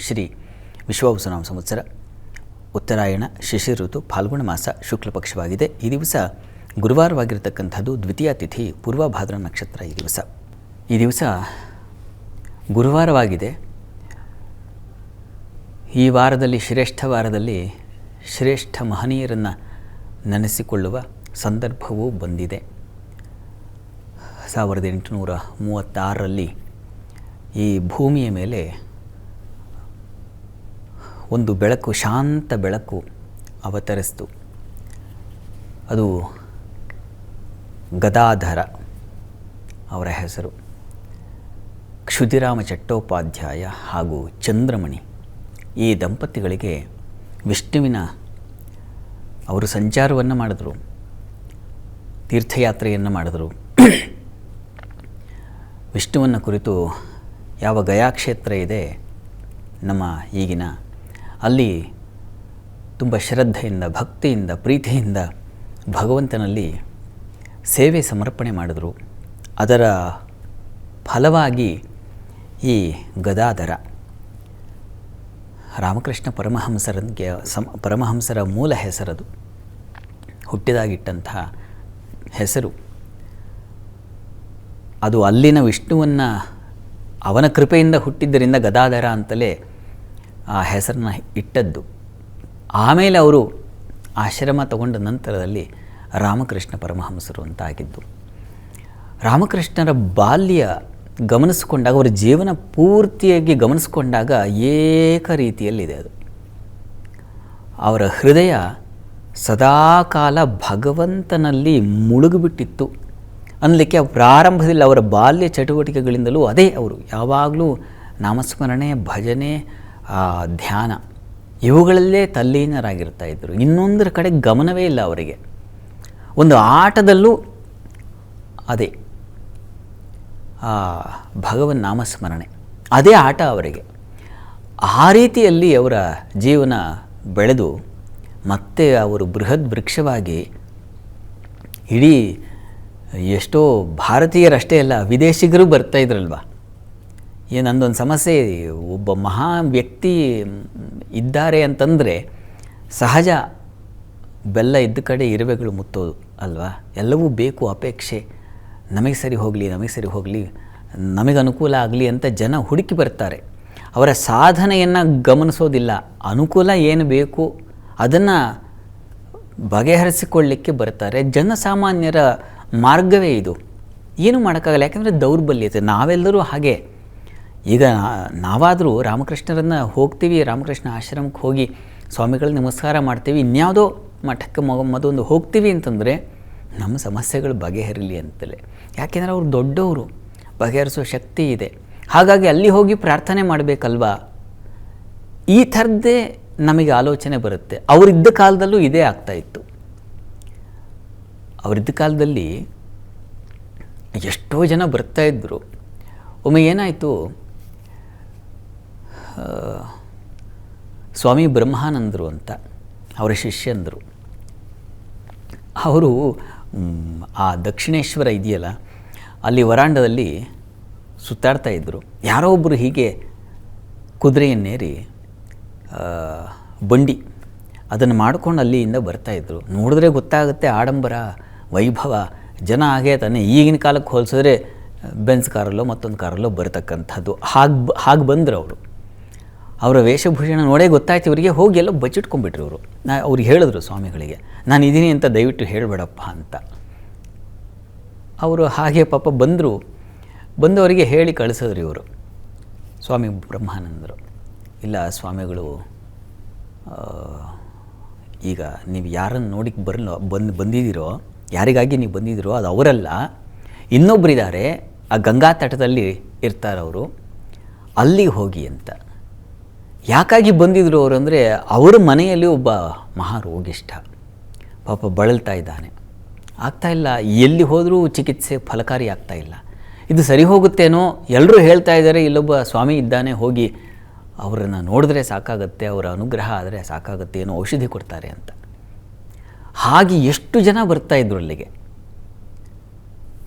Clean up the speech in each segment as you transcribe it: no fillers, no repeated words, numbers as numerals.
ಶ್ರೀ ವಿಶ್ವಾವಸುನಾಮ ಸಂವತ್ಸರ ಉತ್ತರಾಯಣ ಶಿಶಿರ ಋತು ಫಾಲ್ಗುಣ ಮಾಸ ಶುಕ್ಲ ಪಕ್ಷವಾಗಿದೆ. ಈ ದಿವಸ ಗುರುವಾರವಾಗಿರತಕ್ಕಂಥದ್ದು, ದ್ವಿತೀಯ ತಿಥಿ, ಪೂರ್ವಭಾದ್ರ ನಕ್ಷತ್ರ. ಈ ದಿವಸ ಗುರುವಾರವಾಗಿದೆ. ಈ ವಾರದಲ್ಲಿ ಶ್ರೇಷ್ಠ ವಾರದಲ್ಲಿ ಶ್ರೇಷ್ಠ ಮಹನೀಯರನ್ನು ನೆನೆಸಿಕೊಳ್ಳುವ ಸಂದರ್ಭವೂ ಬಂದಿದೆ. 1836ರಲ್ಲಿ ಈ ಭೂಮಿಯ ಮೇಲೆ ಒಂದು ಬೆಳಕು, ಶಾಂತ ಬೆಳಕು ಅವತರಿಸಿತು. ಅದು ಗದಾಧರ ಅವರ ಹೆಸರು. ಕ್ಷುದಿರಾಮ ಚಟ್ಟೋಪಾಧ್ಯಾಯ ಹಾಗೂ ಚಂದ್ರಮಣಿ ಈ ದಂಪತಿಗಳಿಗೆ ವಿಷ್ಣುವಿನ ಅವರು ಸಂಚಾರವನ್ನು ಮಾಡಿದ್ರು, ತೀರ್ಥಯಾತ್ರೆಯನ್ನು ಮಾಡಿದ್ರು. ವಿಷ್ಣುವನ್ನು ಕುರಿತು ಯಾವ ಗಯಾಕ್ಷೇತ್ರ ಇದೆ ನಮ್ಮ ಈಗಿನ, ಅಲ್ಲಿ ತುಂಬ ಶ್ರದ್ಧೆಯಿಂದ, ಭಕ್ತಿಯಿಂದ, ಪ್ರೀತಿಯಿಂದ ಭಗವಂತನಲ್ಲಿ ಸೇವೆ ಸಮರ್ಪಣೆ ಮಾಡಿದ್ರು. ಅದರ ಫಲವಾಗಿ ಈ ಗದಾಧರ ರಾಮಕೃಷ್ಣ ಪರಮಹಂಸರ ಮೂಲ ಹೆಸರದು, ಹುಟ್ಟಿದಾಗಿಟ್ಟಂತಹ ಹೆಸರು. ಅದು ಅಲ್ಲಿನ ವಿಷ್ಣುವನ್ನು ಅವನ ಕೃಪೆಯಿಂದ ಹುಟ್ಟಿದ್ದರಿಂದ ಗದಾಧರ ಅಂತಲೇ ಆ ಹೆಸರನ್ನ ಇಟ್ಟದ್ದು. ಆಮೇಲೆ ಅವರು ಆಶ್ರಮ ತಗೊಂಡ ನಂತರದಲ್ಲಿ ರಾಮಕೃಷ್ಣ ಪರಮಹಂಸರು ಅಂತ ಆಗಿದ್ದು. ರಾಮಕೃಷ್ಣರ ಬಾಲ್ಯ ಗಮನಿಸಿಕೊಂಡಾಗ, ಅವರ ಜೀವನ ಪೂರ್ತಿಯಾಗಿ ಗಮನಿಸಿಕೊಂಡಾಗ ಏಕ ರೀತಿಯಲ್ಲಿದೆ. ಅದು ಅವರ ಹೃದಯ ಸದಾಕಾಲ ಭಗವಂತನಲ್ಲಿ ಮುಳುಗಿಬಿಟ್ಟಿತ್ತು ಅನ್ನಲಿಕ್ಕೆ ಪ್ರಾರಂಭದಲ್ಲಿ ಅವರ ಬಾಲ್ಯ ಚಟುವಟಿಕೆಗಳಿಂದಲೂ ಅದೇ. ಅವರು ಯಾವಾಗಲೂ ನಾಮಸ್ಮರಣೆ, ಭಜನೆ, ಧ್ಯಾನ ಇವುಗಳಲ್ಲೇ ತಲ್ಲೀನರಾಗಿರ್ತಾ ಇದ್ದರು. ಇನ್ನೊಂದರ ಕಡೆ ಗಮನವೇ ಇಲ್ಲ ಅವರಿಗೆ. ಒಂದು ಆಟದಲ್ಲೂ ಅದೇ ಭಗವನ್ ನಾಮಸ್ಮರಣೆ, ಅದೇ ಆಟ ಅವರಿಗೆ. ಆ ರೀತಿಯಲ್ಲಿ ಅವರ ಜೀವನ ಬೆಳೆದು ಮತ್ತೆ ಅವರು ಬೃಹದ್ ವೃಕ್ಷವಾಗಿ ಇಡೀ ಎಷ್ಟೋ ಭಾರತೀಯರಷ್ಟೇ ಅಲ್ಲ, ವಿದೇಶಿಗರು ಬರ್ತಾಯಿದ್ರಲ್ವ. ನಂದೊಂದು ಸಮಸ್ಯೆ, ಒಬ್ಬ ಮಹಾ ವ್ಯಕ್ತಿ ಇದ್ದಾರೆ ಅಂತಂದರೆ ಸಹಜ ಬೆಲ್ಲ ಇದ್ದ ಕಡೆ ಇರುವೆಗಳು ಮುತ್ತೋದು ಅಲ್ವಾ. ಎಲ್ಲವೂ ಬೇಕು, ಅಪೇಕ್ಷೆ, ನಮಗೆ ಸರಿ ಹೋಗಲಿ, ನಮಗೆ ಸರಿ ಹೋಗಲಿ, ನಮಗೆ ಅನುಕೂಲ ಆಗಲಿ ಅಂತ ಜನ ಹುಡುಕಿ ಬರ್ತಾರೆ. ಅವರ ಸಾಧನೆಯನ್ನು ಗಮನಿಸೋದಿಲ್ಲ. ಅನುಕೂಲ ಏನು ಬೇಕು ಅದನ್ನು ಬಗೆಹರಿಸಿಕೊಳ್ಳಲಿಕ್ಕೆ ಬರ್ತಾರೆ. ಜನಸಾಮಾನ್ಯರ ಮಾರ್ಗವೇ ಇದು. ಏನೂ ಮಾಡೋಕ್ಕಾಗಲ್ಲ, ಯಾಕೆಂದರೆ ದೌರ್ಬಲ್ಯತೆ. ನಾವೆಲ್ಲರೂ ಹಾಗೆ. ಈಗ ನಾವಾದರೂ ರಾಮಕೃಷ್ಣರನ್ನು ಹೋಗ್ತೀವಿ, ರಾಮಕೃಷ್ಣ ಆಶ್ರಮಕ್ಕೆ ಹೋಗಿ ಸ್ವಾಮಿಗಳಿಗೆ ನಮಸ್ಕಾರ ಮಾಡ್ತೀವಿ, ಇನ್ಯಾವುದೋ ಮಠಕ್ಕೆ ಮತ್ತೊಂದು ಹೋಗ್ತೀವಿ ಅಂತಂದರೆ ನಮ್ಮ ಸಮಸ್ಯೆಗಳು ಬಗೆಹರಿಲಿ ಅಂತಲೇ. ಯಾಕೆಂದರೆ ಅವರು ದೊಡ್ಡವರು, ಬಗೆಹರಿಸೋ ಶಕ್ತಿ ಇದೆ. ಹಾಗಾಗಿ ಅಲ್ಲಿ ಹೋಗಿ ಪ್ರಾರ್ಥನೆ ಮಾಡಬೇಕಲ್ವಾ, ಈ ಥರದ್ದೇ ನಮಗೆ ಆಲೋಚನೆ ಬರುತ್ತೆ. ಅವರಿದ್ದ ಕಾಲದಲ್ಲೂ ಇದೇ ಆಗ್ತಾಯಿತ್ತು. ಅವರಿದ್ದ ಕಾಲದಲ್ಲಿ ಎಷ್ಟೋ ಜನ ಬರ್ತಾಯಿದ್ರು. ಒಮ್ಮೆ ಏನಾಯಿತು, ಸ್ವಾಮಿ ಬ್ರಹ್ಮಾನಂದರು ಅಂತ ಅವರ ಶಿಷ್ಯಂದರು. ಅವರು ಆ ದಕ್ಷಿಣೇಶ್ವರ ಇದೆಯಲ್ಲ, ಅಲ್ಲಿ ವರಾಂಡದಲ್ಲಿ ಸುತ್ತಾಡ್ತಾಯಿದ್ರು. ಯಾರೋ ಒಬ್ಬರು ಹೀಗೆ ಕುದುರೆಯನ್ನೇರಿ ಬಂಡಿ ಅದನ್ನು ಮಾಡ್ಕೊಂಡು ಅಲ್ಲಿಂದ ಬರ್ತಾಯಿದ್ರು. ನೋಡಿದ್ರೆ ಗೊತ್ತಾಗುತ್ತೆ ಆಡಂಬರ, ವೈಭವ, ಜನ ಹಾಗೆ ತಾನೆ. ಈಗಿನ ಕಾಲಕ್ಕೆ ಹೋಲಿಸಿದ್ರೆ ಬೆನ್ಸ್ ಕಾರಲ್ಲೋ ಮತ್ತೊಂದು ಕಾರಲ್ಲೋ ಬರತಕ್ಕಂಥದ್ದು. ಹಾಗೆ ಬಂದರು ಅವರು. ಅವರ ವೇಷಭೂಷಣ ನೋಡೇ ಗೊತ್ತಾಯ್ತು ಇವರಿಗೆ. ಹೋಗಿ ಎಲ್ಲ ಬಚ್ಚಿಟ್ಕೊಂಡ್ಬಿಟ್ರು ಇವರು. ಅವ್ರಿಗೆ ಹೇಳಿದ್ರು ಸ್ವಾಮಿಗಳಿಗೆ, ನಾನು ಇದ್ದೀನಿ ಅಂತ ದಯವಿಟ್ಟು ಹೇಳಬೇಡಪ್ಪ ಅಂತ. ಅವರು ಹಾಗೆ ಪಾಪ ಬಂದವರಿಗೆ ಹೇಳಿ ಕಳಿಸಿದ್ರು ಇವರು. ಸ್ವಾಮಿ ಬ್ರಹ್ಮಾನಂದರು, ಇಲ್ಲ ಸ್ವಾಮಿಗಳು, ಈಗ ನೀವು ಯಾರನ್ನು ನೋಡಿಕ್ಕೆ ಬಂದಿದ್ದೀರೋ, ಯಾರಿಗಾಗಿ ನೀವು ಬಂದಿದ್ದೀರೋ ಅದು ಅವರಲ್ಲ, ಇನ್ನೊಬ್ಬರಿದ್ದಾರೆ, ಆ ಗಂಗಾ ತಟದಲ್ಲಿ ಇರ್ತಾರವರು, ಅಲ್ಲಿಗೆ ಹೋಗಿ ಅಂತ. ಯಾಕಾಗಿ ಬಂದಿದ್ರು ಅವರು ಅಂದರೆ, ಅವರ ಮನೆಯಲ್ಲಿ ಒಬ್ಬ ಮಹಾ ರೋಗಿಷ್ಠ ಪಾಪ ಬಳಲ್ತಾ ಇದ್ದಾನೆ, ಆಗ್ತಾಯಿಲ್ಲ, ಎಲ್ಲಿ ಹೋದರೂ ಚಿಕಿತ್ಸೆ ಫಲಕಾರಿ ಆಗ್ತಾಯಿಲ್ಲ. ಇದು ಸರಿ ಹೋಗುತ್ತೇನೋ, ಎಲ್ಲರೂ ಹೇಳ್ತಾ ಇದ್ದಾರೆ ಇಲ್ಲೊಬ್ಬ ಸ್ವಾಮಿ ಇದ್ದಾನೆ, ಹೋಗಿ ಅವರನ್ನು ನೋಡಿದ್ರೆ ಸಾಕಾಗುತ್ತೆ, ಅವರ ಅನುಗ್ರಹ ಆದರೆ ಸಾಕಾಗುತ್ತೆ, ಏನೋ ಔಷಧಿ ಕೊಡ್ತಾರೆ ಅಂತ. ಹಾಗೆ ಎಷ್ಟು ಜನ ಬರ್ತಾಯಿದ್ರು ಅಲ್ಲಿಗೆ.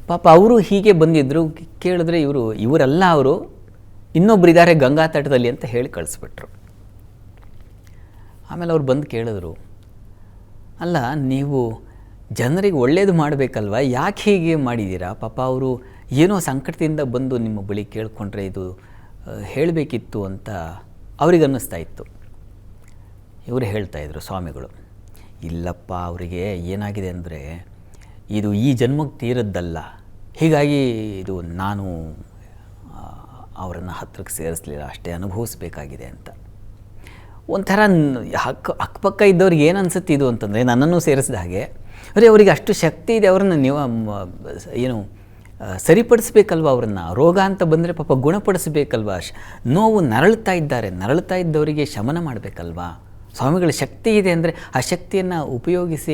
ಪಾಪ ಅವರು ಹೀಗೆ ಬಂದಿದ್ದರು. ಕೇಳಿದ್ರೆ ಇವರಲ್ಲ, ಅವರು ಇನ್ನೊಬ್ಬರಿದ್ದಾರೆ ಗಂಗಾ ತಟದಲ್ಲಿ ಅಂತ ಹೇಳಿ ಕಳಿಸ್ಬಿಟ್ರು. ಆಮೇಲೆ ಅವ್ರು ಬಂದು ಕೇಳಿದ್ರು, ಅಲ್ಲ ನೀವು ಜನರಿಗೆ ಒಳ್ಳೇದು ಮಾಡಬೇಕಲ್ವ, ಯಾಕೆ ಹೀಗೆ ಮಾಡಿದ್ದೀರಾ? ಪಾಪ ಅವರು ಏನೋ ಸಂಕಟದಿಂದ ಬಂದು ನಿಮ್ಮ ಬಳಿ ಕೇಳಿಕೊಂಡ್ರೆ ಇದು ಹೇಳಬೇಕಿತ್ತು ಅಂತ ಅವ್ರಿಗೆ ಅನ್ನಿಸ್ತಾ ಇತ್ತು. ಇವರು ಹೇಳ್ತಾಯಿದ್ರು ಸ್ವಾಮಿಗಳು, ಇಲ್ಲಪ್ಪ ಅವರಿಗೆ ಏನಾಗಿದೆ ಅಂದರೆ ಇದು ಈ ಜನ್ಮಕ್ಕೆ ತೀರದ್ದಲ್ಲ, ಹೀಗಾಗಿ ಇದು ನಾನು ಅವರನ್ನು ಹತ್ತಿರಕ್ಕೆ ಸೇರಿಸಲಿಲ್ಲ, ಅಷ್ಟೇ ಅನುಭವಿಸ್ಬೇಕಾಗಿದೆ ಅಂತ. ಒಂಥರ ಅಕ್ಕಪಕ್ಕ ಇದ್ದವ್ರಿಗೆ ಏನು ಅನಿಸುತ್ತೆ ಇದು ಅಂತಂದರೆ, ನನ್ನನ್ನು ಸೇರಿಸಿದ ಹಾಗೆ ಅಂದರೆ ಅವರಿಗೆ ಅಷ್ಟು ಶಕ್ತಿ ಇದೆ, ಅವ್ರನ್ನ ನೀವು ಏನು ಸರಿಪಡಿಸ್ಬೇಕಲ್ವ, ಅವ್ರನ್ನ ರೋಗ ಅಂತ ಬಂದರೆ ಪಾಪ ಗುಣಪಡಿಸ್ಬೇಕಲ್ವ, ನೋವು ನರಳುತ್ತಾ ಇದ್ದಾರೆ, ನರಳುತ್ತಾ ಇದ್ದವರಿಗೆ ಶಮನ ಮಾಡಬೇಕಲ್ವಾ. ಸ್ವಾಮಿಗಳ ಶಕ್ತಿ ಇದೆ ಅಂದರೆ ಆ ಶಕ್ತಿಯನ್ನು ಉಪಯೋಗಿಸಿ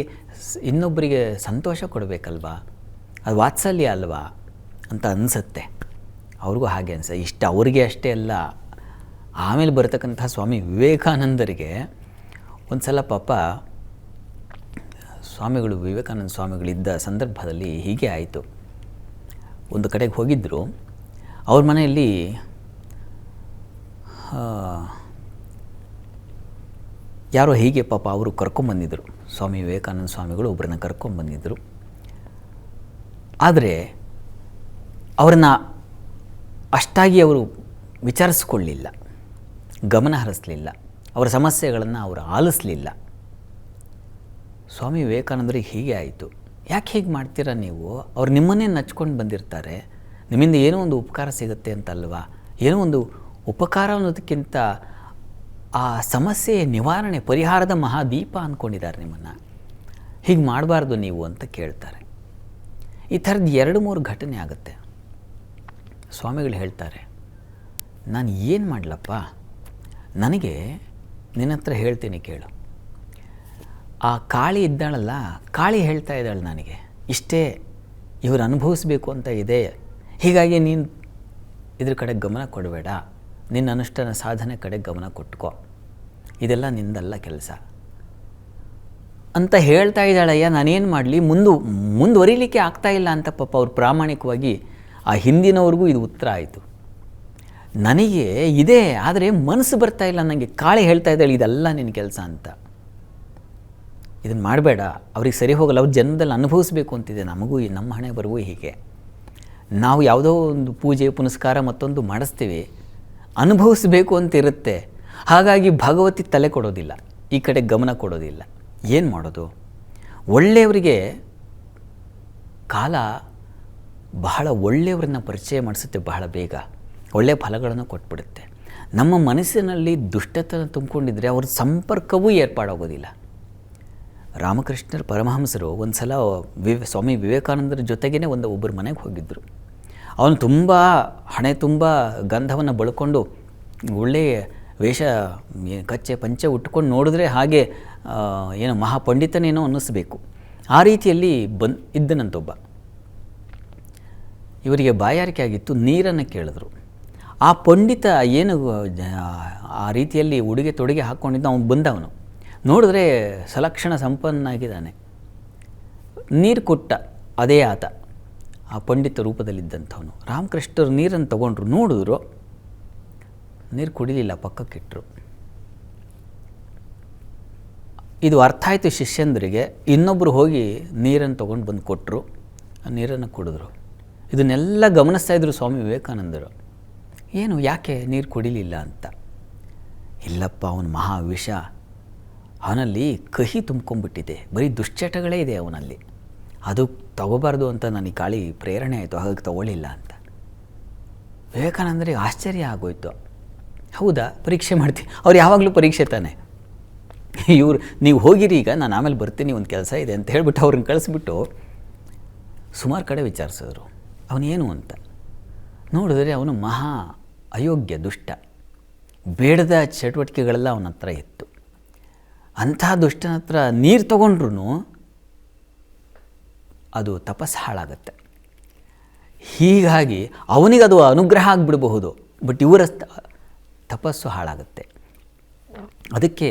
ಇನ್ನೊಬ್ಬರಿಗೆ ಸಂತೋಷ ಕೊಡಬೇಕಲ್ವಾ, ಅದು ವಾತ್ಸಲ್ಯ ಅಲ್ವಾ ಅಂತ ಅನಿಸುತ್ತೆ. ಅವ್ರಿಗೂ ಹಾಗೆ ಅನಿಸ ಇಷ್ಟು ಅವರಿಗೆ ಅಷ್ಟೇ ಅಲ್ಲ, ಆಮೇಲೆ ಬರತಕ್ಕಂಥ ಸ್ವಾಮಿ ವಿವೇಕಾನಂದರಿಗೆ ಒಂದು ಸಲ ಪಾಪ ಸ್ವಾಮಿಗಳು ವಿವೇಕಾನಂದ ಸ್ವಾಮಿಗಳಿದ್ದ ಸಂದರ್ಭದಲ್ಲಿ ಹೀಗೆ ಆಯಿತು. ಒಂದು ಕಡೆಗೆ ಹೋಗಿದ್ದರು, ಅವ್ರ ಮನೆಯಲ್ಲಿ ಯಾರೋ ಹೀಗೆ ಪಾಪ ಅವರು ಕರ್ಕೊಂಬಂದಿದ್ದರು, ಸ್ವಾಮಿ ವಿವೇಕಾನಂದ ಸ್ವಾಮಿಗಳು ಒಬ್ಬರನ್ನ ಕರ್ಕೊಂಬಂದಿದ್ದರು. ಆದರೆ ಅವರನ್ನು ಅಷ್ಟಾಗಿ ಅವರು ವಿಚಾರಿಸ್ಕೊಳ್ಳಿಲ್ಲ, ಗಮನ ಹರಿಸಲಿಲ್ಲ, ಅವರ ಸಮಸ್ಯೆಗಳನ್ನು ಅವರು ಆಲಿಸಲಿಲ್ಲ. ಸ್ವಾಮಿ ವಿವೇಕಾನಂದರಿಗೆ ಹೀಗೆ ಆಯಿತು, ಯಾಕೆ ಹೀಗೆ ಮಾಡ್ತೀರಾ ನೀವು? ಅವ್ರು ನಿಮ್ಮನ್ನೇ ನಚ್ಕೊಂಡು ಬಂದಿರ್ತಾರೆ, ನಿಮ್ಮಿಂದ ಏನೋ ಒಂದು ಉಪಕಾರ ಸಿಗುತ್ತೆ ಅಂತಲ್ವಾ, ಏನೋ ಒಂದು ಉಪಕಾರ ಅನ್ನೋದಕ್ಕಿಂತ ಆ ಸಮಸ್ಯೆ ನಿವಾರಣೆ ಪರಿಹಾರದ ಮಹಾದೀಪ ಅಂದ್ಕೊಂಡಿದ್ದಾರೆ ನಿಮ್ಮನ್ನು, ಹೀಗೆ ಮಾಡಬಾರ್ದು ನೀವು ಅಂತ ಕೇಳ್ತಾರೆ. ಈ ಥರದ್ದು 2-3 ಘಟನೆ ಆಗುತ್ತೆ. ಸ್ವಾಮಿಗಳು ಹೇಳ್ತಾರೆ, ನಾನು ಏನು ಮಾಡಲಪ್ಪ, ನನಗೆ ನಿನ್ನ ಹತ್ರ ಹೇಳ್ತೀನಿ ಕೇಳು. ಆ ಕಾಳಿ ಇದ್ದಾಳಲ್ಲ, ಕಾಳಿ ಹೇಳ್ತಾ ಇದ್ದಾಳೆ ನನಗೆ, ಇಷ್ಟೇ ಇವರು ಅನುಭವಿಸ್ಬೇಕು ಅಂತ ಇದೆ, ಹೀಗಾಗಿ ನೀನು ಇದ್ರ ಕಡೆ ಗಮನ ಕೊಡಬೇಡ, ನಿನ್ನ ಅನುಷ್ಠಾನ ಸಾಧನೆ ಕಡೆ ಗಮನ ಕೊಟ್ಕೋ, ಇದೆಲ್ಲ ನಿಂದಲ್ಲ ಕೆಲಸ ಅಂತ ಹೇಳ್ತಾ ಇದ್ದಾಳಯ್ಯ. ನಾನೇನು ಮಾಡಲಿ, ಮುಂದುವರಿಲಿಕ್ಕೆ ಆಗ್ತಾಯಿಲ್ಲ ಅಂತ ಪಾಪ ಅವ್ರು ಪ್ರಾಮಾಣಿಕವಾಗಿ ಆ ಹಿಂದಿನವ್ರಿಗೂ ಇದು ಉತ್ತರ ಆಯಿತು. ನನಗೆ ಇದೆ, ಆದರೆ ಮನಸ್ಸು ಬರ್ತಾ ಇಲ್ಲ, ನನಗೆ ಕಾಳಿ ಹೇಳ್ತಾ ಇದ್ದಾಳೆ ಇದೆಲ್ಲ ನಿನ್ನ ಕೆಲಸ ಅಂತ, ಇದನ್ನು ಮಾಡಬೇಡ, ಅವ್ರಿಗೆ ಸರಿ ಹೋಗಲ್ಲ, ಅವ್ರು ಜನ್ಮದಲ್ಲಿ ಅನುಭವಿಸ್ಬೇಕು ಅಂತಿದೆ. ನಮಗೂ ನಮ್ಮ ಹಣೆ ಬರಗೂ ಹೀಗೆ, ನಾವು ಯಾವುದೋ ಒಂದು ಪೂಜೆ ಪುನಸ್ಕಾರ ಮತ್ತೊಂದು ಮಾಡಿಸ್ತೀವಿ, ಅನುಭವಿಸ್ಬೇಕು ಅಂತ ಇರುತ್ತೆ, ಹಾಗಾಗಿ ಭಗವತಿ ತಲೆ ಕೊಡೋದಿಲ್ಲ, ಈ ಕಡೆ ಗಮನ ಕೊಡೋದಿಲ್ಲ. ಏನು ಮಾಡೋದು? ಒಳ್ಳೆಯವರಿಗೆ ಕಾಲ ಬಹಳ ಒಳ್ಳೆಯವ್ರನ್ನ ಪರಿಚಯ ಮಾಡಿಸುತ್ತೆ, ಬಹಳ ಬೇಗ ಒಳ್ಳೆಯ ಫಲಗಳನ್ನು ಕೊಟ್ಬಿಡುತ್ತೆ. ನಮ್ಮ ಮನಸ್ಸಿನಲ್ಲಿ ದುಷ್ಟತನ ತುಂಬಿಕೊಂಡಿದ್ರೆ ಅವ್ರ ಸಂಪರ್ಕವೂ ಏರ್ಪಾಡಾಗೋದಿಲ್ಲ. ರಾಮಕೃಷ್ಣರ ಪರಮಹಂಸರು ಒಂದು ಸಲ ಸ್ವಾಮಿ ವಿವೇಕಾನಂದರ ಜೊತೆಗೇ ಒಬ್ಬರ ಮನೆಗೆ ಹೋಗಿದ್ದರು. ಅವನು ತುಂಬ ಹಣೆ ತುಂಬ ಗಂಧವನ್ನು ಬಳ್ಕೊಂಡು ಒಳ್ಳೆಯ ವೇಷ ಕಚ್ಚೆ ಪಂಚೆ ಉಟ್ಕೊಂಡು ನೋಡಿದ್ರೆ ಹಾಗೆ ಏನೋ ಮಹಾಪಂಡಿತನೇನೋ ಅನ್ನಿಸ್ಬೇಕು. ಆ ರೀತಿಯಲ್ಲಿ ಇದ್ದನಂತೊಬ್ಬ. ಇವರಿಗೆ ಬಾಯಾರಿಕೆ ಆಗಿತ್ತು, ನೀರನ್ನು ಕೇಳಿದ್ರು. ಆ ಪಂಡಿತ ಏನು ಆ ರೀತಿಯಲ್ಲಿ ಉಡುಗೆ ತೊಡುಗೆ ಹಾಕ್ಕೊಂಡಿದ್ದ ಅವನು ಬಂದವನು ನೋಡಿದ್ರೆ ಸಲಕ್ಷಣ ಸಂಪನ್ನಾಗಿದ್ದಾನೆ. ನೀರು ಕೊಟ್ಟ ಅದೇ ಆತ, ಆ ಪಂಡಿತ ರೂಪದಲ್ಲಿದ್ದಂಥವನು. ರಾಮಕೃಷ್ಣರು ನೀರನ್ನು ತಗೊಂಡ್ರು, ನೋಡಿದ್ರು, ನೀರು ಕುಡಿಲಿಲ್ಲ, ಪಕ್ಕಕ್ಕಿಟ್ಟರು. ಇದು ಅರ್ಥ ಆಯಿತು ಶಿಷ್ಯಂದರಿಗೆ. ಇನ್ನೊಬ್ಬರು ಹೋಗಿ ನೀರನ್ನು ತೊಗೊಂಡು ಬಂದು ಕೊಟ್ಟರು, ಆ ನೀರನ್ನು ಕುಡಿದ್ರು. ಇದನ್ನೆಲ್ಲ ಗಮನಿಸ್ತಾ ಇದ್ರು ಸ್ವಾಮಿ ವಿವೇಕಾನಂದರು. ಏನು, ಯಾಕೆ ನೀರು ಕುಡಿಲಿಲ್ಲ ಅಂತ. ಇಲ್ಲಪ್ಪ, ಅವನು ಮಹಾವಿಷ, ಅವನಲ್ಲಿ ಕಹಿ ತುಂಬ್ಕೊಂಡ್ಬಿಟ್ಟಿದೆ, ಬರೀ ದುಶ್ಚಟಗಳೇ ಇದೆ ಅವನಲ್ಲಿ, ಅದು ತಗೋಬಾರ್ದು ಅಂತ ನನಗೆ ಕಾಳಿ ಪ್ರೇರಣೆ ಆಯಿತು, ಹಾಗಾಗಿ ತಗೊಳ್ಳಿಲ್ಲ ಅಂತ. ವಿವೇಕಾನಂದರಿಗೆ ಆಶ್ಚರ್ಯ ಆಗೋಯ್ತು. ಹೌದಾ, ಪರೀಕ್ಷೆ ಮಾಡ್ತೀನಿ, ಅವ್ರು ಯಾವಾಗಲೂ ಪರೀಕ್ಷೆ ತಾನೆ. ಇವರು ನೀವು ಹೋಗಿರಿ, ಈಗ ನಾನು ಆಮೇಲೆ ಬರ್ತೀನಿ, ಒಂದು ಕೆಲಸ ಇದೆ ಅಂತ ಹೇಳಿಬಿಟ್ಟು ಅವ್ರನ್ನ ಕಳಿಸ್ಬಿಟ್ಟು ಸುಮಾರು ಕಡೆ ವಿಚಾರಿಸಿದ್ರು ಅವನೇನು ಅಂತ. ನೋಡಿದ್ರೆ ಅವನು ಮಹಾ ಅಯೋಗ್ಯ, ದುಷ್ಟ, ಬೇಡದ ಚಟುವಟಿಕೆಗಳೆಲ್ಲ ಅವನ ಹತ್ರ ಇತ್ತು. ಅಂಥ ದುಷ್ಟನ ಹತ್ರ ನೀರು ತಗೊಂಡ್ರು ಅದು ತಪಸ್ಸು ಹಾಳಾಗತ್ತೆ. ಹೀಗಾಗಿ ಅವನಿಗದು ಅನುಗ್ರಹ ಆಗಿಬಿಡಬಹುದು, ಬಟ್ ಇವರ ತಪಸ್ಸು ಹಾಳಾಗುತ್ತೆ. ಅದಕ್ಕೆ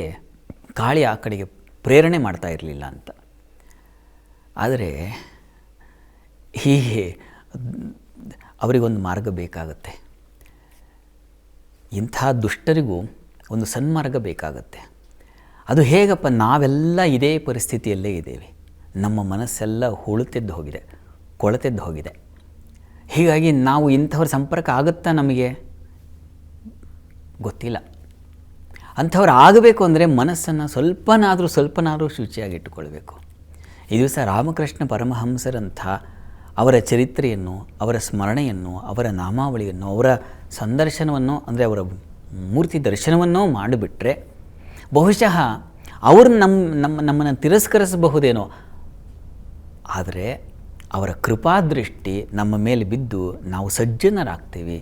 ಕಾಳಿ ಆ ಕಡೆಗೆ ಪ್ರೇರಣೆ ಮಾಡ್ತಾ ಇರಲಿಲ್ಲ ಅಂತ. ಆದರೆ ಹೀಗೆ ಅವರಿಗೊಂದು ಮಾರ್ಗ ಬೇಕಾಗುತ್ತೆ. ಇಂಥ ದುಷ್ಟರಿಗೂ ಒಂದು ಸನ್ಮಾರ್ಗ ಬೇಕಾಗತ್ತೆ. ಅದು ಹೇಗಪ್ಪ? ನಾವೆಲ್ಲ ಇದೇ ಪರಿಸ್ಥಿತಿಯಲ್ಲೇ ಇದ್ದೇವೆ. ನಮ್ಮ ಮನಸ್ಸೆಲ್ಲ ಹುಳುತೆದ್ದು ಹೋಗಿದೆ, ಕೊಳತೆದ್ದು ಹೋಗಿದೆ. ಹೀಗಾಗಿ ನಾವು ಇಂಥವ್ರ ಸಂಪರ್ಕ ಆಗುತ್ತಾ ನಮಗೆ ಗೊತ್ತಿಲ್ಲ. ಅಂಥವ್ರು ಆಗಬೇಕು ಅಂದರೆ ಮನಸ್ಸನ್ನು ಸ್ವಲ್ಪನಾದರೂ ಶುಚಿಯಾಗಿಟ್ಟುಕೊಳ್ಬೇಕು. ಈ ದಿವಸ ರಾಮಕೃಷ್ಣ ಪರಮಹಂಸರಂಥ ಅವರ ಚರಿತ್ರೆಯನ್ನು, ಅವರ ಸ್ಮರಣೆಯನ್ನು, ಅವರ ನಾಮಾವಳಿಯನ್ನು, ಅವರ ಸಂದರ್ಶನವನ್ನು ಅಂದರೆ ಅವರ ಮೂರ್ತಿ ದರ್ಶನವನ್ನೋ ಮಾಡಿಬಿಟ್ರೆ ಬಹುಶಃ ಅವರು ನಮ್ಮನ್ನು ತಿರಸ್ಕರಿಸಬಹುದೇನೋ. ಆದರೆ ಅವರ ಕೃಪಾದೃಷ್ಟಿ ನಮ್ಮ ಮೇಲೆ ಬಿದ್ದು ನಾವು ಸಜ್ಜನರಾಗ್ತೀವಿ.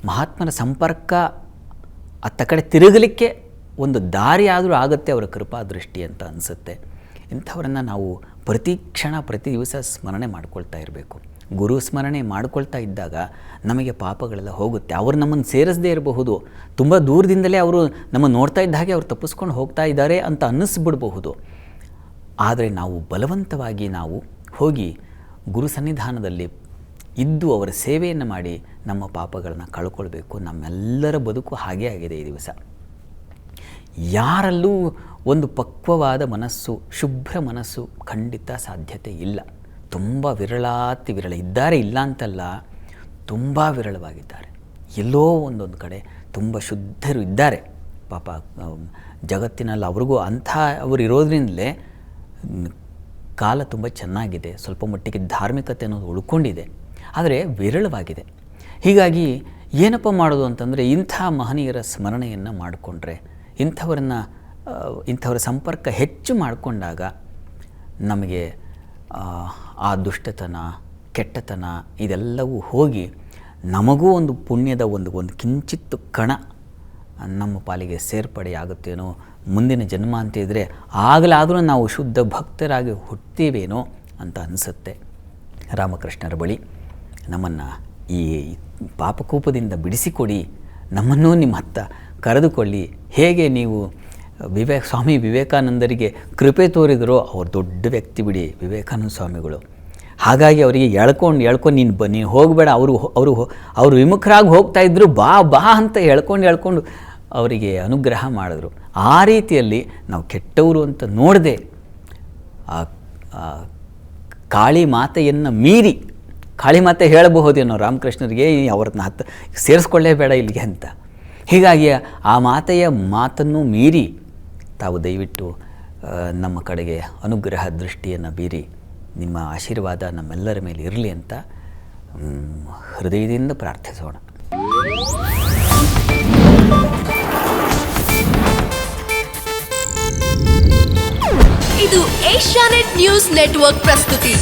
ಮಹಾತ್ಮನ ಸಂಪರ್ಕ ಅತ್ತ ಕಡೆ ತಿರುಗಲಿಕ್ಕೆ ಒಂದು ದಾರಿ ಆದರೂ ಆಗುತ್ತೆ ಅವರ ಕೃಪಾದೃಷ್ಟಿ ಅಂತ ಅನಿಸುತ್ತೆ. ಇಂಥವರನ್ನು ನಾವು ಪ್ರತಿ ದಿವಸ ಸ್ಮರಣೆ ಮಾಡ್ಕೊಳ್ತಾ ಇರಬೇಕು. ಗುರು ಸ್ಮರಣೆ ಮಾಡ್ಕೊಳ್ತಾ ಇದ್ದಾಗ ನಮಗೆ ಪಾಪಗಳೆಲ್ಲ ಹೋಗುತ್ತೆ. ಅವರು ನಮ್ಮನ್ನು ಸೇರಿಸದೇ ಇರಬಹುದು, ತುಂಬ ದೂರದಿಂದಲೇ ಅವರು ನಮ್ಮನ್ನು ನೋಡ್ತಾ ಇದ್ದ ಹಾಗೆ ಅವ್ರು ತಪ್ಪಿಸ್ಕೊಂಡು ಹೋಗ್ತಾ ಇದ್ದಾರೆ ಅಂತ ಅನ್ನಿಸ್ಬಿಡಬಹುದು. ಆದರೆ ನಾವು ಬಲವಂತವಾಗಿ ನಾವು ಹೋಗಿ ಗುರು ಸನ್ನಿಧಾನದಲ್ಲಿ ಇದ್ದು ಅವರ ಸೇವೆಯನ್ನು ಮಾಡಿ ನಮ್ಮ ಪಾಪಗಳನ್ನು ಕಳ್ಕೊಳ್ಬೇಕು. ನಮ್ಮೆಲ್ಲರ ಬದುಕು ಹಾಗೇ ಆಗಿದೆ ಈ ದಿವಸ. ಯಾರಲ್ಲೂ ಒಂದು ಪಕ್ವವಾದ ಮನಸ್ಸು, ಶುಭ್ರ ಮನಸ್ಸು ಖಂಡಿತ ಸಾಧ್ಯತೆ ಇಲ್ಲ. ತುಂಬ ವಿರಳಾತಿ ವಿರಳ ಇದ್ದಾರೆ, ಇಲ್ಲ ಅಂತಲ್ಲ, ತುಂಬ ವಿರಳವಾಗಿದ್ದಾರೆ. ಎಲ್ಲೋ ಒಂದೊಂದು ಕಡೆ ತುಂಬ ಶುದ್ಧರು ಇದ್ದಾರೆ ಪಾಪ ಜಗತ್ತಿನಲ್ಲಿ. ಅವ್ರಿಗೂ ಅವರು ಇರೋದ್ರಿಂದಲೇ ಕಾಲ ತುಂಬ ಚೆನ್ನಾಗಿದೆ, ಸ್ವಲ್ಪ ಮಟ್ಟಿಗೆ ಧಾರ್ಮಿಕತೆ ಅನ್ನೋದು ಉಳ್ಕೊಂಡಿದೆ, ಆದರೆ ವಿರಳವಾಗಿದೆ. ಹೀಗಾಗಿ ಏನಪ್ಪ ಮಾಡೋದು ಅಂತಂದರೆ ಇಂಥ ಮಹನೀಯರ ಸ್ಮರಣೆಯನ್ನು ಮಾಡಿಕೊಂಡ್ರೆ, ಇಂಥವರ ಸಂಪರ್ಕ ಹೆಚ್ಚು ಮಾಡಿಕೊಂಡಾಗ ನಮಗೆ ಆ ದುಷ್ಟತನ, ಕೆಟ್ಟತನ ಇದೆಲ್ಲವೂ ಹೋಗಿ ನಮಗೂ ಒಂದು ಪುಣ್ಯದ ಒಂದು ಕಿಂಚಿತ್ತು ಕಣ ನಮ್ಮ ಪಾಲಿಗೆ ಸೇರ್ಪಡೆಯಾಗುತ್ತೇನೋ. ಮುಂದಿನ ಜನ್ಮ ಅಂತ ಇದ್ದರೆ ಆಗಲಾದರೂ ನಾವು ಶುದ್ಧ ಭಕ್ತರಾಗಿ ಹುಡ್ತೀವೇನೋ ಅಂತ ಅನಿಸುತ್ತೆ. ರಾಮಕೃಷ್ಣರ ಬಳಿ ನಮ್ಮನ್ನು ಈ ಪಾಪಕೂಪದಿಂದ ಬಿಡಿಸಿಕೊಡಿ, ನಮ್ಮನ್ನೂ ನಿಮ್ಮ ಹತ್ತ ಕರೆದುಕೊಳ್ಳಿ. ಹೇಗೆ ನೀವು ಸ್ವಾಮಿ ವಿವೇಕಾನಂದರಿಗೆ ಕೃಪೆ ತೋರಿದರೋ, ಅವ್ರು ದೊಡ್ಡ ವ್ಯಕ್ತಿ ಬಿಡಿ ವಿವೇಕಾನಂದ ಸ್ವಾಮಿಗಳು. ಹಾಗಾಗಿ ಅವರಿಗೆ ಎಳ್ಕೊಂಡು ನೀನು ಹೋಗಬೇಡ, ಅವರು ವಿಮುಖರಾಗಿ ಹೋಗ್ತಾಯಿದ್ರು, ಬಾ ಅಂತ ಎಳ್ಕೊಂಡು ಅವರಿಗೆ ಅನುಗ್ರಹ ಮಾಡಿದ್ರು. ಆ ರೀತಿಯಲ್ಲಿ ನಾವು ಕೆಟ್ಟವರು ಅಂತ ನೋಡದೆ ಕಾಳಿ ಮಾತೆಯನ್ನು ಮೀರಿ, ಕಾಳಿ ಮಾತೆ ಹೇಳಬಹುದೇನೋ ರಾಮಕೃಷ್ಣರಿಗೆ ಅವ್ರನ್ನ ಸೇರಿಸ್ಕೊಳ್ಳೇಬೇಡ ಇಲ್ಲಿಗೆ ಅಂತ. ಹೀಗಾಗಿ ಆ ಮಾತೆಯ ಮಾತನ್ನು ಮೀರಿ ತಾವು ದಯವಿಟ್ಟು ನಮ್ಮ ಕಡೆಗೆ ಅನುಗ್ರಹ ದೃಷ್ಟಿಯನ್ನು ಬೀರಿ ನಿಮ್ಮ ಆಶೀರ್ವಾದ ನಮ್ಮೆಲ್ಲರ ಮೇಲೆ ಇರಲಿ ಅಂತ ಹೃದಯದಿಂದ ಪ್ರಾರ್ಥಿಸೋಣ. ಇದು ಏಷ್ಯಾನೆಟ್ ನ್ಯೂಸ್ ನೆಟ್ವರ್ಕ್ ಪ್ರಸ್ತುತಿ.